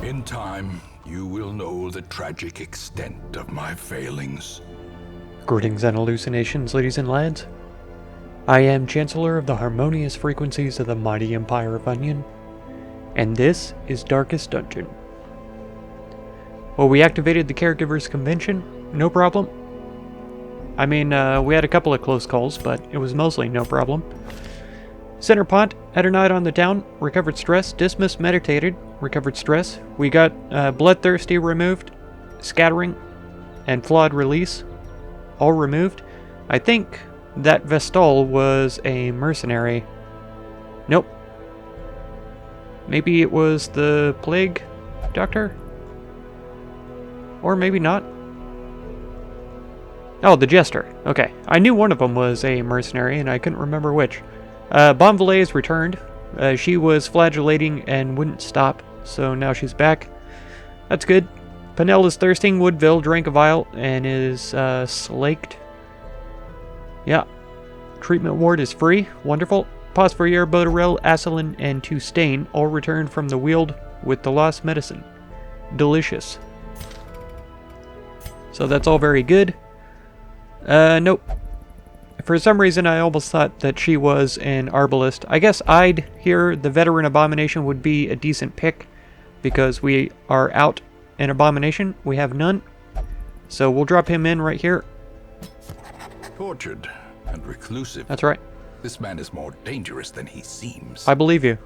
In time, you will know the tragic extent of my failings. Greetings and hallucinations, ladies and lads. I am Chancellor of the harmonious frequencies of the mighty Empire of Onion, and this is Darkest Dungeon. Well, we activated the Caregivers Convention, no problem. I mean, we had a couple of close calls, but it was mostly no problem. Center Pont had a night on the town, recovered stress, dismissed meditated, recovered stress. We got Bloodthirsty removed, Scattering, and Flawed Release, all removed. I think that Vestal was a mercenary. Nope. Maybe it was the Plague Doctor? Or maybe not. Oh, the Jester. Okay. I knew one of them was a mercenary, and I couldn't remember which. Bonvalet's returned. She was flagellating and wouldn't stop, so now she's back. That's good. Penel is thirsting. Woodville drank a vial and is slaked. Yeah. Treatment ward is free. Wonderful. Phosphorier, Botarel, Acylin, and Tustain all returned from the Weald with the lost medicine. Delicious. So that's all very good. Nope. For some reason, I almost thought that she was an Arbalist. I guess I'd here, the Veteran Abomination, would be a decent pick, because we are out an Abomination. We have none. So we'll drop him in right here. Tortured and reclusive. That's right. This man is more dangerous than he seems. I believe you.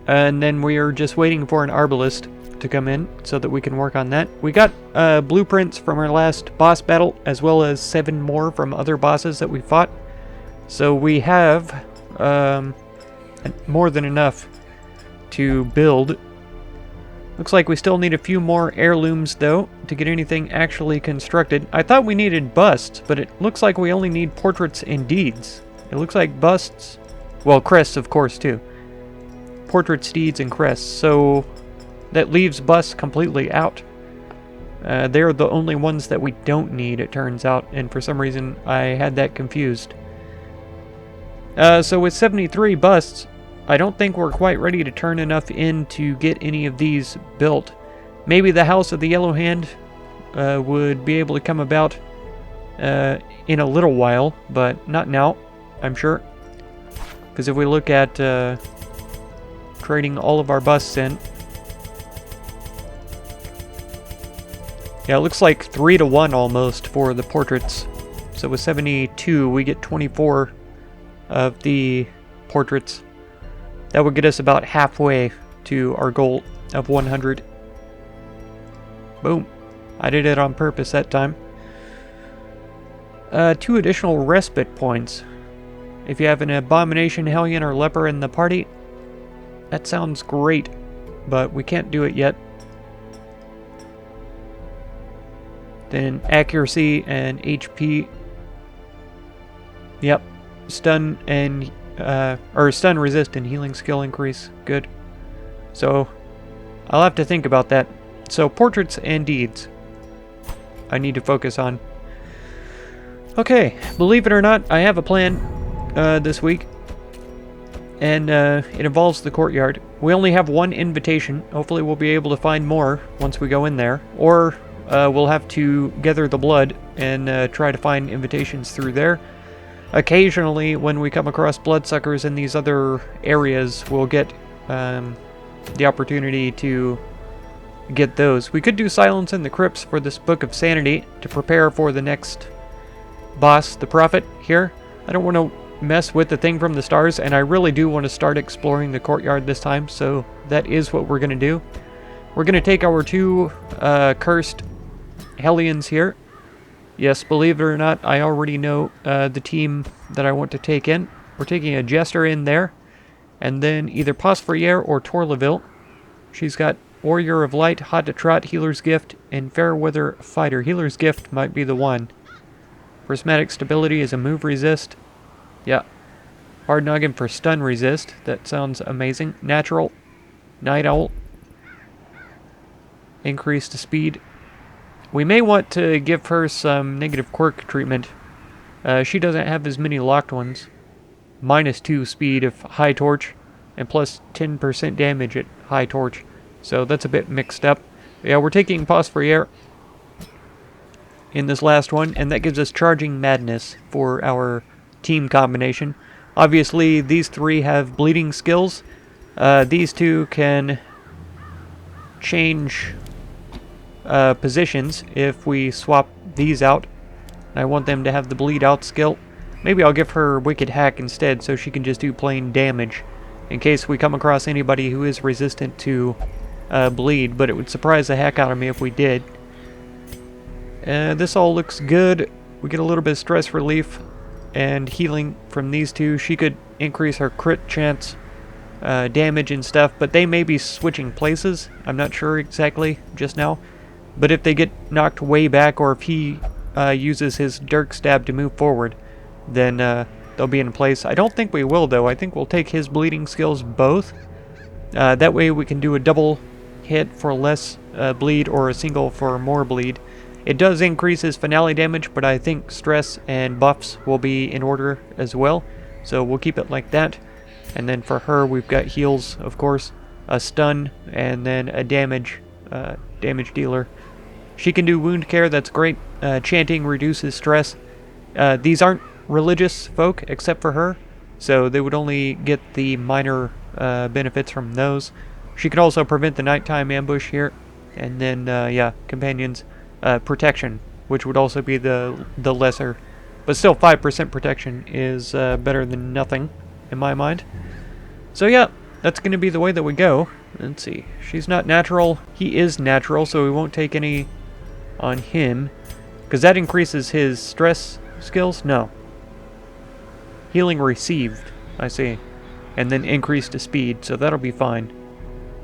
And then we are just waiting for an Arbalist to come in so that we can work on that. We got blueprints from our last boss battle, as well as 7 more from other bosses that we fought. So we have more than enough to build. Looks like we still need a few more heirlooms, though, to get anything actually constructed. I thought we needed busts, but it looks like we only need portraits and deeds. It looks like busts, well, crests, of course, too. Portraits, deeds, and crests. So that leaves busts completely out. They're the only ones that we don't need, it turns out, and for some reason I had that confused. So with 73 busts, I don't think we're quite ready to turn enough in to get any of these built. Maybe the House of the Yellow Hand would be able to come about in a little while, but not now, I'm sure. Because if we look at trading all of our busts in, yeah, it looks like 3-to-1 almost for the portraits. So with 72, we get 24 of the portraits. That would get us about halfway to our goal of 100. Boom. I did it on purpose that time. 2 additional respite points. If you have an Abomination, Hellion, or Leper in the party, that sounds great, but we can't do it yet. Then accuracy and HP. Yep. Stun and stun resist and healing skill increase. Good. So I'll have to think about that. So portraits and deeds I need to focus on. Okay, believe it or not, I have a plan this week. And it involves the Courtyard. We only have 1 invitation. Hopefully we'll be able to find more once we go in there. Or we'll have to gather the blood and try to find invitations through there. Occasionally, when we come across bloodsuckers in these other areas, we'll get the opportunity to get those. We could do Silence in the Crypts for this Book of Sanity to prepare for the next boss, the Prophet, here. I don't want to mess with the thing from the stars, and I really do want to start exploring the Courtyard this time, so that is what we're going to do. We're going to take our 2 cursed Hellions here. Yes, believe it or not, I already know the team that I want to take in. We're taking a Jester in there, and then either Phosphorier or Torleville. She's got Warrior of Light, Hot to Trot, Healer's Gift, and Fairweather Fighter. Healer's Gift might be the one. Prismatic Stability is a move resist. Yeah. Hard Noggin for stun resist. That sounds amazing. Natural. Night Owl. Increase to speed. We may want to give her some negative quirk treatment. She doesn't have as many locked ones. -2 speed of High Torch, and plus 10% damage at High Torch. So that's a bit mixed up. Yeah, we're taking Phosphorier in this last one, and that gives us Charging Madness for our team combination. Obviously, these three have bleeding skills. These two can change positions if we swap these out. I want them to have the bleed out skill. Maybe I'll give her Wicked Hack instead so she can just do plain damage in case we come across anybody who is resistant to bleed, but it would surprise the heck out of me if we did. This all looks good. We get a little bit of stress relief and healing from these two. She could increase her crit chance, damage and stuff, but they may be switching places. I'm not sure exactly just now. But if they get knocked way back, or if he uses his Dirk Stab to move forward, then they'll be in place. I don't think we will, though. I think we'll take his bleeding skills both. That way we can do a double hit for less bleed, or a single for more bleed. It does increase his finale damage, but I think stress and buffs will be in order as well. So we'll keep it like that. And then for her, we've got heals, of course, a stun, and then a damage dealer. She can do wound care, that's great. Chanting reduces stress. These aren't religious folk, except for her, so they would only get the minor benefits from those. She could also prevent the nighttime ambush here. And then, yeah, companions, protection, which would also be the lesser. But still, 5% protection is better than nothing, in my mind. So yeah, that's going to be the way that we go. Let's see. She's not natural. He is natural, so we won't take any on him. Because that increases his stress skills? No. Healing received, I see. And then increase to speed, so that'll be fine.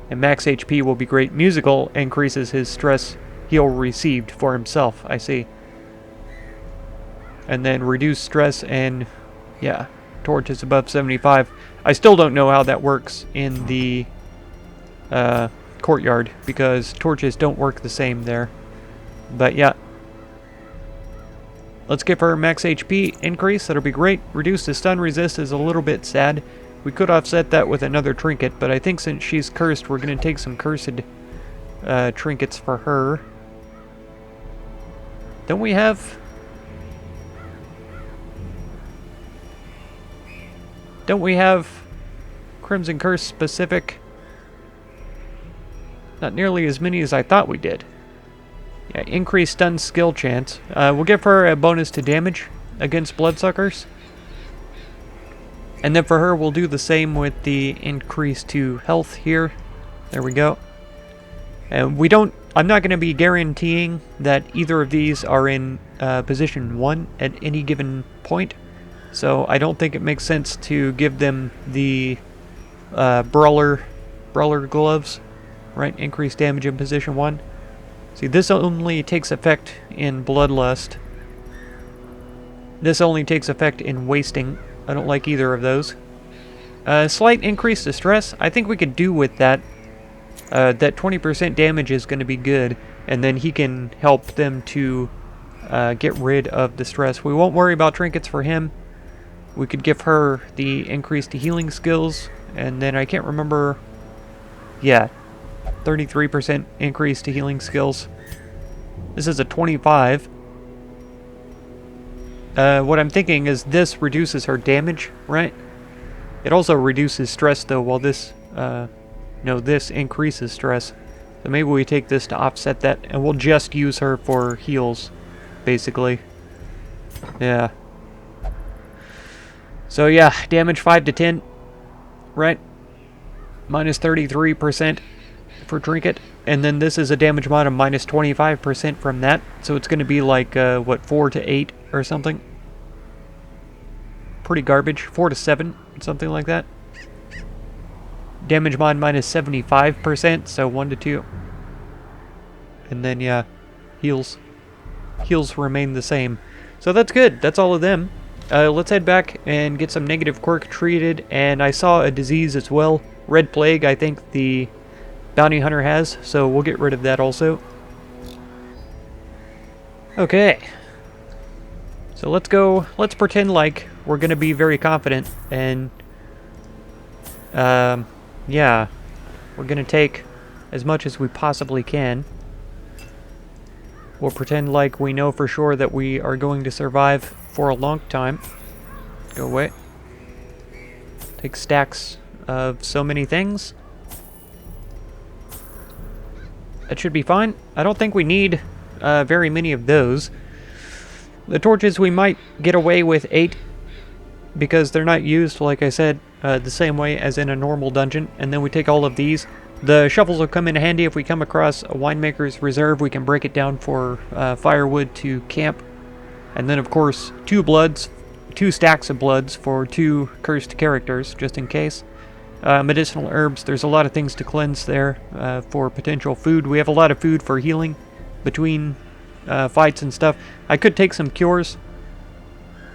And max HP will be great. Musical increases his stress heal received for himself, I see. And then reduce stress and, yeah, torch is above 75. I still don't know how that works in the courtyard, because torches don't work the same there. But yeah. Let's give her max HP increase. That'll be great. Reduce the stun resist is a little bit sad. We could offset that with another trinket, but I think since she's cursed, we're going to take some cursed trinkets for her. Don't we have... Don't we have Crimson Curse specific? Not nearly as many as I thought we did. Yeah, increased stun skill chance. We'll give her a bonus to damage against bloodsuckers. And then for her, we'll do the same with the increase to health here. There we go. And we don't... I'm not going to be guaranteeing that either of these are in position 1 at any given point. So I don't think it makes sense to give them the brawler gloves, right? Increased damage in position 1. See, this only takes effect in Bloodlust. This only takes effect in Wasting. I don't like either of those. Slight increase to stress. I think we could do with that. That 20% damage is going to be good, and then he can help them to get rid of the stress. We won't worry about trinkets for him. We could give her the increase to healing skills, and then I can't remember... Yeah, 33% increase to healing skills. This is a 25. What I'm thinking is this reduces her damage, right? It also reduces stress, though, while this... No, this increases stress. So maybe we take this to offset that, and we'll just use her for heals, basically. Yeah. So yeah, damage 5 to 10, right? Minus 33% for Trinket. And then this is a damage mod of minus 25% from that. So it's going to be like, what, 4 to 8 or something? Pretty garbage. 4 to 7, something like that. Damage mod minus 75%, so 1 to 2. And then, yeah, heals. Heals remain the same. So that's good. That's all of them. Let's head back and get some negative quirk treated. And I saw a disease as well. Red Plague, I think the bounty hunter has. So we'll get rid of that also. Okay. So let's go. Let's pretend like we're going to be very confident. And, yeah. We're going to take as much as we possibly can. We'll pretend like we know for sure that we are going to survive for a long time. Go away. Take stacks of so many things. That should be fine. I don't think we need very many of those. The torches, we might get away with 8 because they're not used, like I said, the same way as in a normal dungeon. And then we take all of these. The shovels will come in handy if we come across a winemaker's reserve. We can break it down for firewood to camp. And then, of course, 2 stacks of bloods for 2 cursed characters, just in case. Medicinal herbs, there's a lot of things to cleanse there for potential food. We have a lot of food for healing between fights and stuff. I could take some cures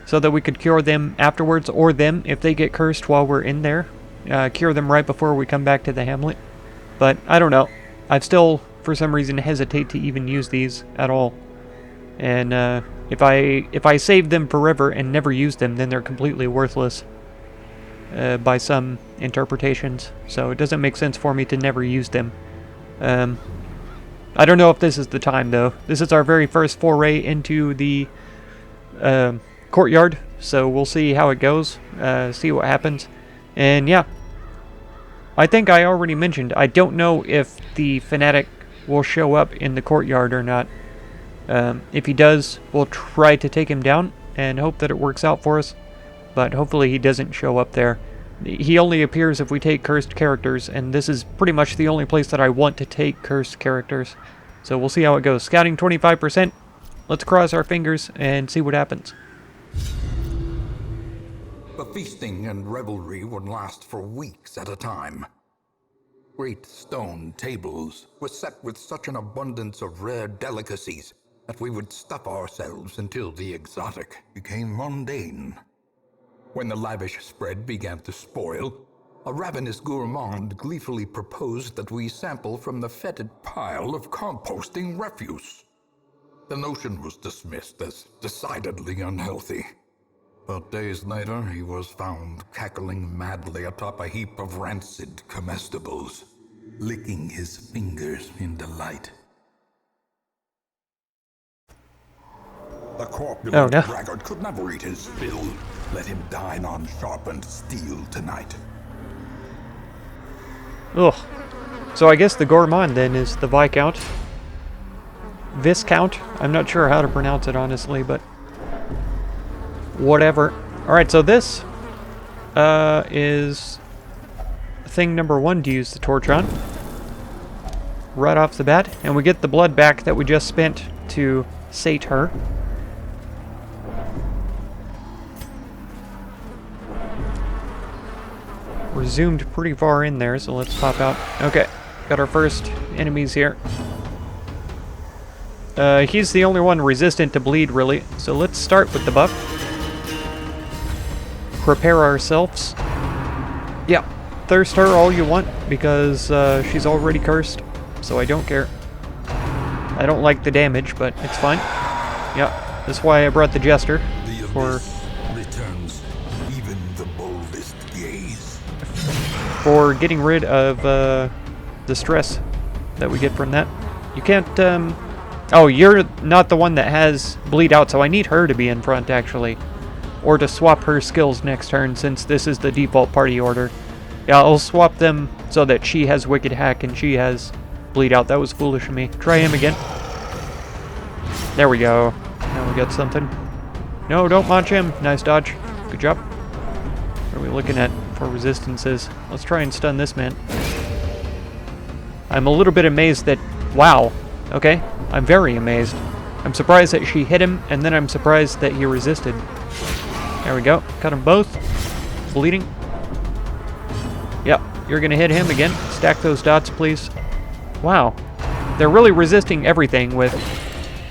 so that we could cure them afterwards, or them if they get cursed while we're in there. Cure them right before we come back to the hamlet. But I don't know. I still, for some reason, hesitate to even use these at all. And if I save them forever and never use them, then they're completely worthless by some interpretations. So it doesn't make sense for me to never use them. I don't know if this is the time, though. This is our very first foray into the courtyard, so we'll see how it goes, see what happens. And yeah, I think I already mentioned, I don't know if the fanatic will show up in the courtyard or not. If he does, we'll try to take him down and hope that it works out for us. But hopefully he doesn't show up there. He only appears if we take cursed characters, and this is pretty much the only place that I want to take cursed characters. So we'll see how it goes. Scouting 25%. Let's cross our fingers and see what happens. The feasting and revelry would last for weeks at a time. Great stone tables were set with such an abundance of rare delicacies that we would stuff ourselves until the exotic became mundane. When the lavish spread began to spoil, a ravenous gourmand gleefully proposed that we sample from the fetid pile of composting refuse. The notion was dismissed as decidedly unhealthy. But days later, he was found cackling madly atop a heap of rancid comestibles, licking his fingers in delight. The corpulent braggart could never eat his fill. Let him dine on sharpened steel tonight. Ugh. So I guess the gourmand then is the Viscount. Viscount? I'm not sure how to pronounce it, honestly, but whatever. Alright, so this is thing number 1 to use the torch on. Right off the bat. And we get the blood back that we just spent to sate her. We're zoomed pretty far in there, so let's pop out. Okay, got our first enemies here. He's the only one resistant to bleed, really. So let's start with the buff. Prepare ourselves. Yeah, thirst her all you want, because she's already cursed, so I don't care. I don't like the damage, but it's fine. Yeah, that's why I brought the Jester. Returns even the boldest gaze. For getting rid of the stress that we get from that. You can't, oh, you're not the one that has bleed out, so I need her to be in front, actually. Or to swap her skills next turn, since this is the default party order. Yeah, I'll swap them so that she has Wicked Hack and she has bleed out. That was foolish of me. Try him again. There we go. Now we got something. No, don't launch him. Nice dodge. Good job. What are we looking at for resistances? Let's try and stun this man. I'm a little bit amazed that... Wow. Okay. I'm very amazed. I'm surprised that she hit him, and then I'm surprised that he resisted. There we go. Cut them both. Bleeding. Yep. You're going to hit him again. Stack those dots, please. Wow. They're really resisting everything with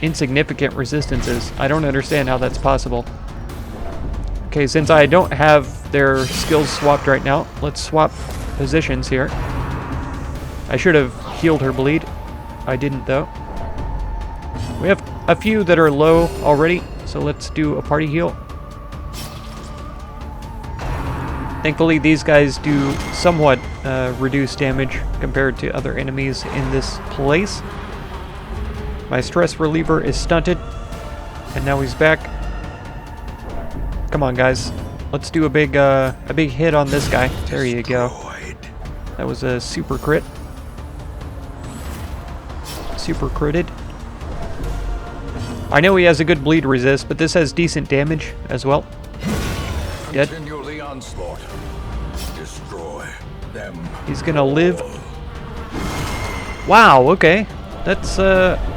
insignificant resistances. I don't understand how that's possible. Okay, since I don't have their skills swapped right now, let's swap positions here. I should have healed her bleed. I didn't, though. We have a few that are low already, so let's do a party heal. Thankfully, these guys do somewhat reduced damage compared to other enemies in this place. My stress reliever is stunted, and now he's back. Come on, guys. Let's do a big hit on this guy. There you go. That was a super crit. Super critted. I know he has a good bleed resist, but this has decent damage as well. Dead. Continue the onslaught. Destroy them. He's gonna live. Wow, okay. That's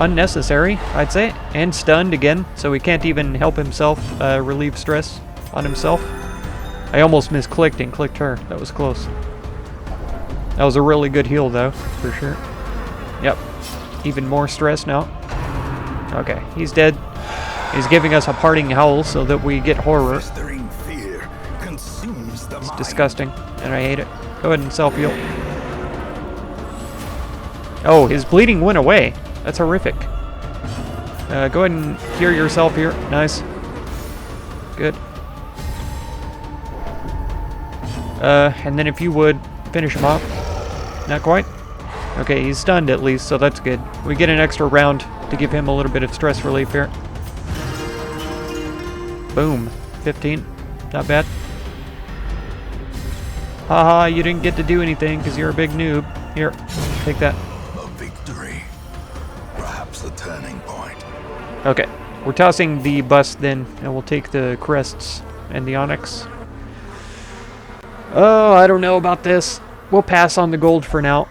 unnecessary, I'd say. And stunned again, so he can't even help himself relieve stress on himself. I almost misclicked and clicked her. That was close. That was a really good heal, though, for sure. Yep. Even more stress now. Okay, he's dead. He's giving us a parting howl so that we get horror. Fear consumes the It's mind. disgusting, and I hate it. Go ahead and self-heal. Oh, his bleeding went away. That's horrific. Go ahead and cure yourself here. Nice. Good. And then if you would, finish him off. Not quite. Okay, he's stunned at least, so that's good. We get an extra round to give him a little bit of stress relief here. Boom. 15. Not bad. Haha, you didn't get to do anything because you're a big noob. Here, take that. A victory. Perhaps a turning point. Okay, we're tossing the bust then, and we'll take the crests and the onyx. Oh, I don't know about this. We'll pass on the gold for now.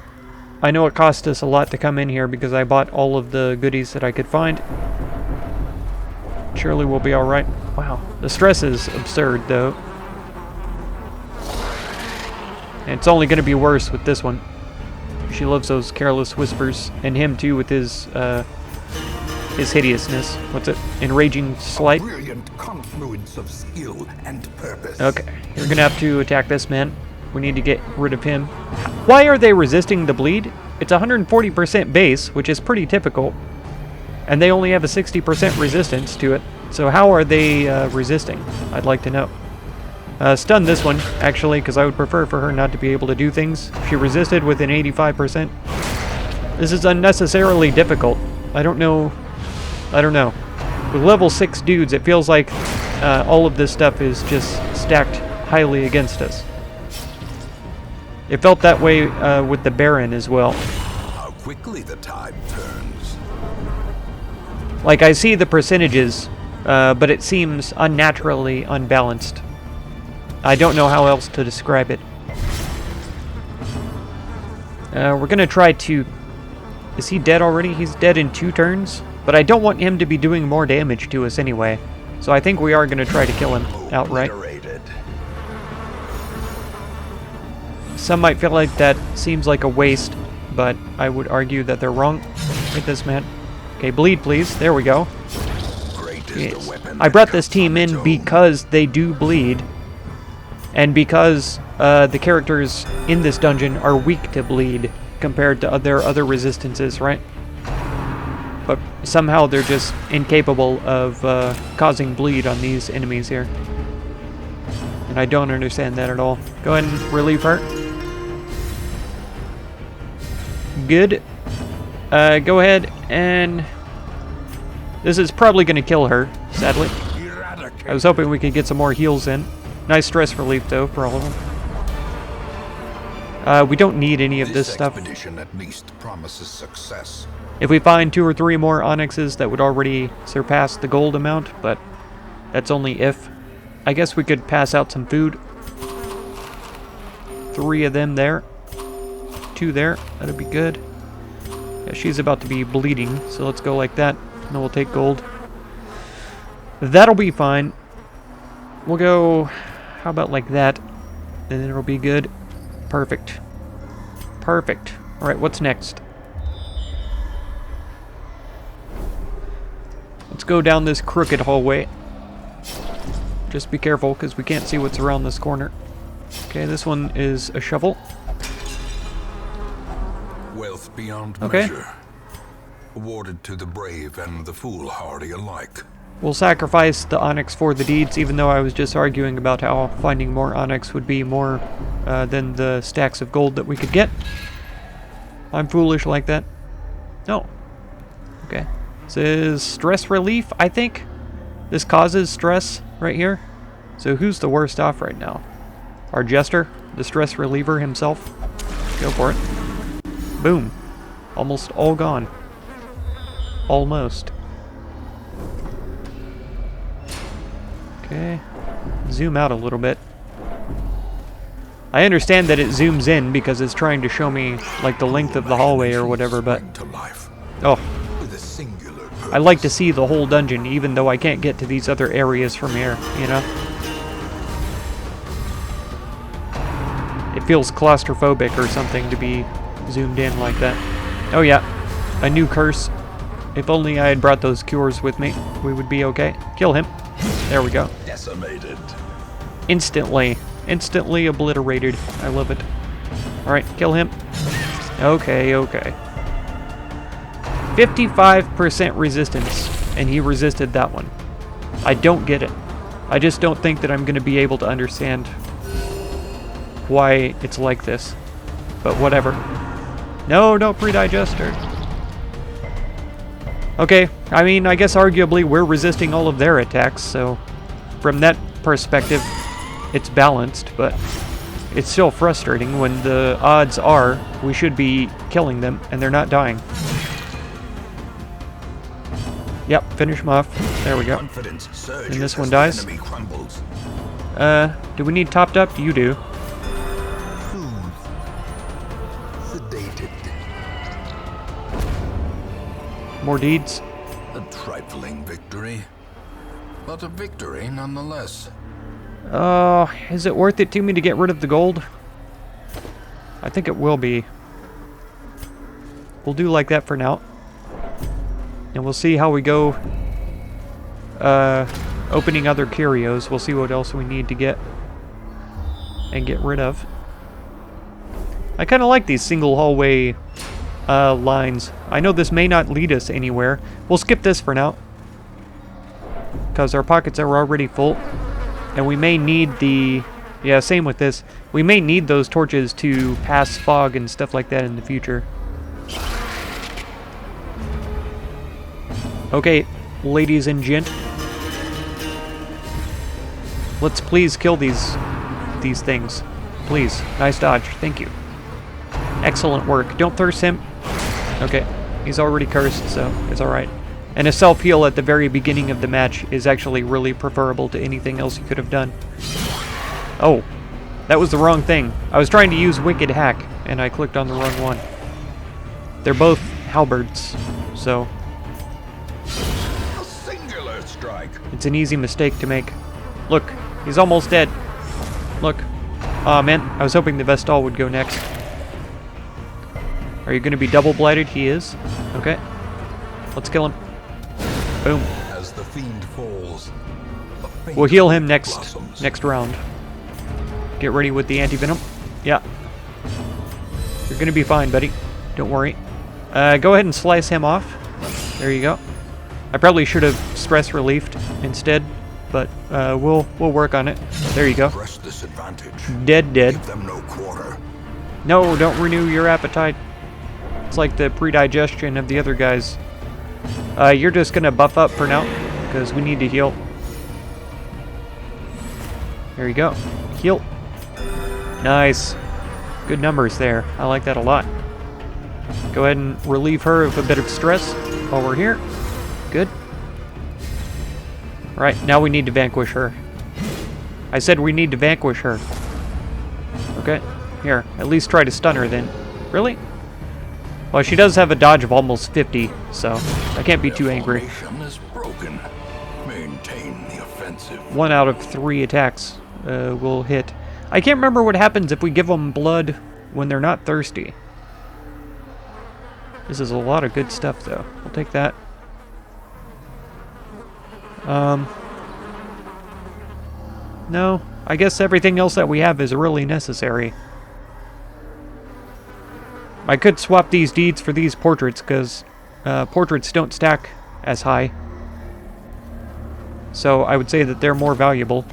I know it cost us a lot to come in here because I bought all of the goodies that I could find. Surely we'll be alright. Wow, the stress is absurd though. And it's only going to be worse with this one. She loves those careless whispers, and him too with his hideousness. What's it? Enraging slight? A brilliant confluence of skill and purpose. Okay, you're gonna have to attack this man. We need to get rid of him. Why are they resisting the bleed? It's 140% base, which is pretty typical. And they only have a 60% resistance to it. So how are they resisting? I'd like to know. Stun this one, actually, because I would prefer for her not to be able to do things. She resisted with an 85%. This is unnecessarily difficult. I don't know. With level 6 dudes, it feels like all of this stuff is just stacked highly against us. It felt that way with the Baron as well. How quickly the tide turns. Like, I see the percentages, but it seems unnaturally unbalanced. I don't know how else to describe it. We're gonna try to... Is he dead already? He's dead in 2 turns? But I don't want him to be doing more damage to us anyway. So I think we are gonna try to kill him outright. Obliterated. Some might feel like that seems like a waste, but I would argue that they're wrong with this man. Okay, bleed please. There we go. Great is Yes. the weapon I that brought this cuts team on its in own. because they do bleed, and because the characters in this dungeon are weak to bleed compared to their other resistances, right? But somehow they're just incapable of causing bleed on these enemies here. And I don't understand that at all. Go ahead and relieve her. Good. Go ahead and... This is probably going to kill her, sadly. I was hoping we could get some more heals in. Nice stress relief, though, for all of them. We don't need any of this stuff. Expedition at least promises success. If we find 2 or 3 more onyxes, that would already surpass the gold amount, but that's only if. I guess we could pass out some food. 3 of them there. 2 there. That'd be good. Yeah, she's about to be bleeding, so let's go like that. And then we'll take gold. That'll be fine. We'll go... How about like that? And then it'll be good. Perfect. Perfect. Alright, what's next? Let's go down this crooked hallway. Just be careful, because we can't see what's around this corner. Okay, this one is a shovel. Wealth beyond Okay. measure. Awarded to the brave and the foolhardy alike. We'll sacrifice the onyx for the deeds, even though I was just arguing about how finding more onyx would be more than the stacks of gold that we could get. I'm foolish like that. No. Okay. This is stress relief, I think. This causes stress right here. So who's the worst off right now? Our jester, the stress reliever himself. Go for it. Boom. Almost all gone. Almost. Okay. Zoom out a little bit. I understand that it zooms in because it's trying to show me like the length of the hallway or whatever, but oh, I like to see the whole dungeon even though I can't get to these other areas from here, you know? It feels claustrophobic or something to be zoomed in like that. Oh yeah, a new curse. If only I had brought those cures with me, we would be okay. Kill him. There we go. Decimated. Instantly obliterated. I love it. Alright, kill him. Okay. 55% resistance, and he resisted that one. I don't get it. I just don't think that I'm going to be able to understand why it's like this. But whatever. No, don't pre-digester. Okay, I mean, I guess arguably we're resisting all of their attacks, so from that perspective, it's balanced, but it's still frustrating when the odds are we should be killing them and they're not dying. Yep, finish them off. There we go. And this one dies. Do we need topped up? You do. Sedated. More deeds. A trifling victory, but a victory nonetheless. Oh, is it worth it to me to get rid of the gold? I think it will be. We'll do like that for now. And we'll see how we go opening other curios. We'll see what else we need to get and get rid of. I kind of like these single hallway lines. I know this may not lead us anywhere. We'll skip this for now, because our pockets are already full. And we may need the... Yeah, same with this. We may need those torches to pass fog and stuff like that in the future. Okay, ladies and gent. Let's please kill these things. Please. Nice dodge. Thank you. Excellent work. Don't thirst him. Okay. He's already cursed, so it's alright. And a self-heal at the very beginning of the match is actually really preferable to anything else you could have done. Oh. That was the wrong thing. I was trying to use Wicked Hack, and I clicked on the wrong one. They're both halberds, so... A singular strike. It's an easy mistake to make. Look, he's almost dead. Look. Aw, man, I was hoping the Vestal would go next. Are you going to be double-blighted? He is. Okay. Let's kill him. Boom. As the fiend falls, We'll heal him next round. Get ready with the anti-venom. Yeah. You're going to be fine, buddy. Don't worry. Go ahead and slice him off. There you go. I probably should have stress relieved instead, but we'll work on it. There you go. press this advantage. Dead. Give them no quarter. No, don't renew your appetite. It's like the pre-digestion of the other guys. You're just gonna buff up for now, because we need to heal. There you go. Heal. Nice. Good numbers there. I like that a lot. Go ahead and relieve her of a bit of stress while we're here. Good. Right, now we need to vanquish her. I said we need to vanquish her. Okay, here, at least try to stun her then. Really? Well, she does have a dodge of almost 50, so I can't be too angry. Formation is broken. Maintain the offensive. 1 out of 3 attacks will hit. I can't remember what happens if we give them blood when they're not thirsty. This is a lot of good stuff, though. We'll take that. No, I guess everything else that we have is really necessary. I could swap these deeds for these portraits, because portraits don't stack as high. So I would say that they're more valuable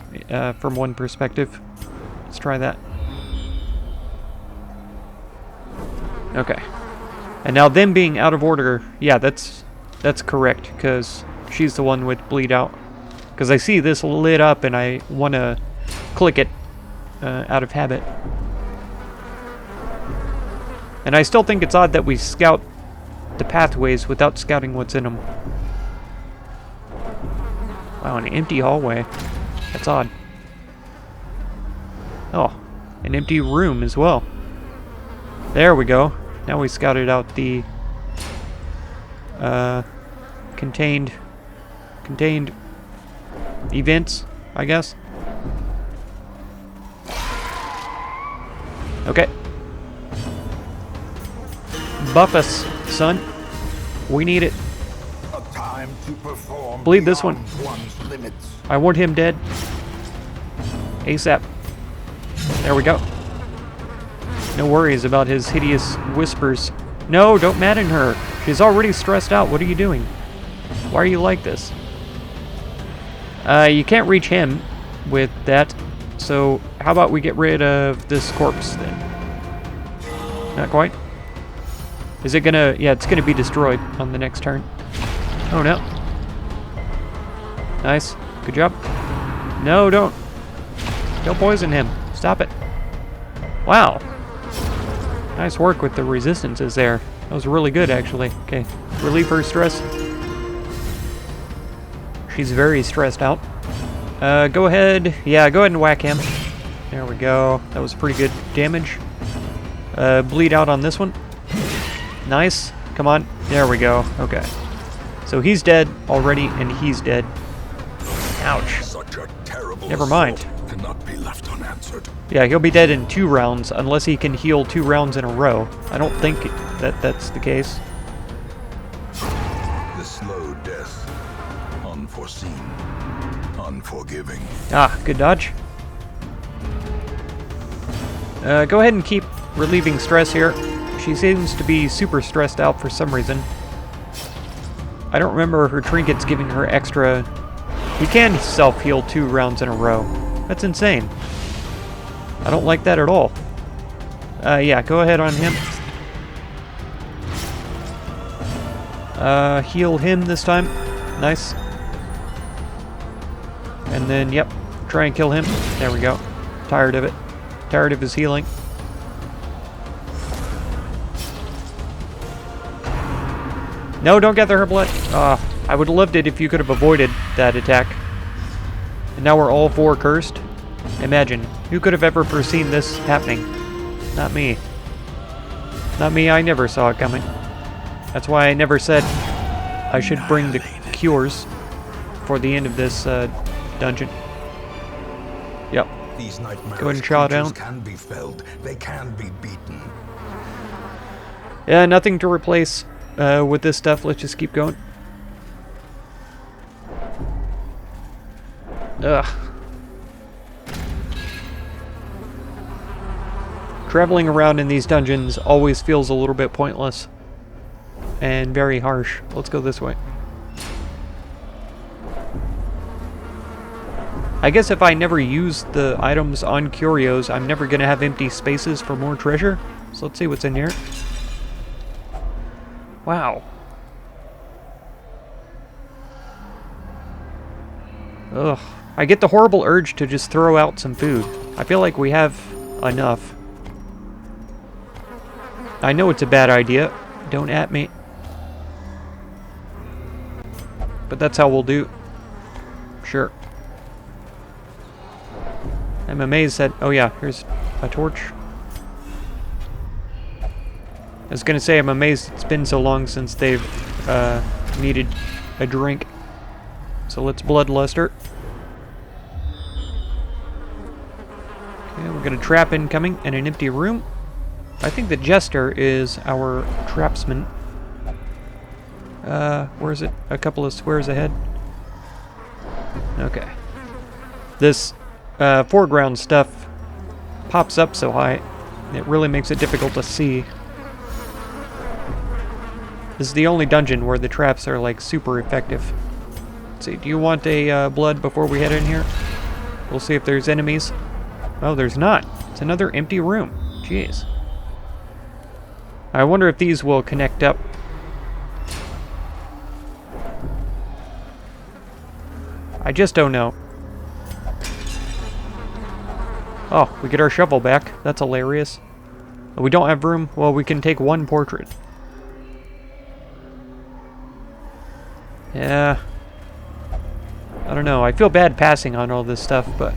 from one perspective. Let's try that. Okay. And now them being out of order, yeah, that's correct, because she's the one with bleed out. Because I see this lit up and I want to click it out of habit. And I still think it's odd that we scout the pathways without scouting what's in them. Wow, an empty hallway. That's odd. Oh, an empty room as well. There we go. Now we scouted out the contained events, I guess. Okay. Buff us, son. We need it. A time to perform Bleed this one. beyond one's limits. I want him dead. ASAP. There we go. No worries about his hideous whispers. No, don't madden her. She's already stressed out. What are you doing? Why are you like this? You can't reach him with that. So how about we get rid of this corpse then? Not quite. Is it gonna... Yeah, it's gonna be destroyed on the next turn. Oh no. Nice. Good job. No, don't. Don't poison him. Stop it. Wow. Nice work with the resistances there. That was really good, actually. Okay. Relieve her stress. She's very stressed out. Go ahead. Yeah, go ahead and whack him. There we go. That was pretty good damage. Bleed out on this one. Nice. Come on. There we go. Okay. So he's dead already, and he's dead. Ouch. Such a terrible Never mind. assault cannot be left unanswered. Yeah, he'll be dead in 2 rounds, unless he can heal 2 rounds in a row. I don't think that that's the case. The slow death, unforeseen, unforgiving. Ah, good dodge. Go ahead and keep relieving stress here. She seems to be super stressed out for some reason. I don't remember her trinkets giving her extra... He can self-heal 2 rounds in a row. That's insane. I don't like that at all. Yeah, go ahead on him. Heal him this time. Nice. And then, yep, try and kill him. There we go. Tired of it. Tired of his healing. No, don't gather her blood. I would have loved it if you could have avoided that attack. And now we're all 4 cursed. Imagine, who could have ever foreseen this happening? Not me. Not me, I never saw it coming. That's why I never said I should bring the cures for the end of this dungeon. Yep. These nightmares Go ahead and chow down. can be felled. They can be beaten. Yeah, nothing to replace with this stuff. Let's just keep going. Ugh. Traveling around in these dungeons always feels a little bit pointless and very harsh. Let's go this way. I guess if I never use the items on curios, I'm never going to have empty spaces for more treasure. So let's see what's in here. Wow. Ugh. I get the horrible urge to just throw out some food. I feel like we have enough. I know it's a bad idea. Don't at me. But that's how we'll do. Sure. I'm amazed that... Oh yeah, here's a torch. I was gonna say I'm amazed it's been so long since they've needed a drink. So let's bloodluster. Okay, we're gonna trap incoming in an empty room. I think the Jester is our trapsman. Where is it? A couple of squares ahead. Okay. This foreground stuff pops up so high, it really makes it difficult to see. This is the only dungeon where the traps are like super effective. Let's see, do you want a blood before we head in here? We'll see if there's enemies. Oh, there's not. It's another empty room. Jeez. I wonder if these will connect up. I just don't know. Oh, we get our shovel back. That's hilarious. We don't have room. Well, we can take one portrait. Yeah. I don't know. I feel bad passing on all this stuff, but...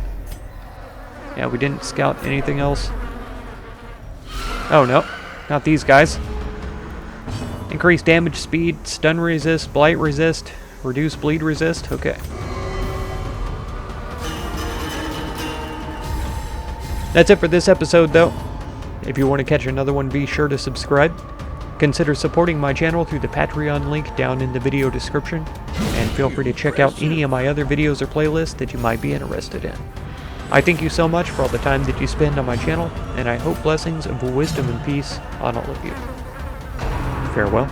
yeah, we didn't scout anything else. Oh, no. Not these guys. Increase damage speed, stun resist, blight resist, reduce bleed resist. Okay. That's it for this episode, though. If you want to catch another one, be sure to subscribe. Consider supporting my channel through the Patreon link down in the video description. And feel free to check out any of my other videos or playlists that you might be interested in. I thank you so much for all the time that you spend on my channel, and I hope blessings of wisdom and peace on all of you. Farewell.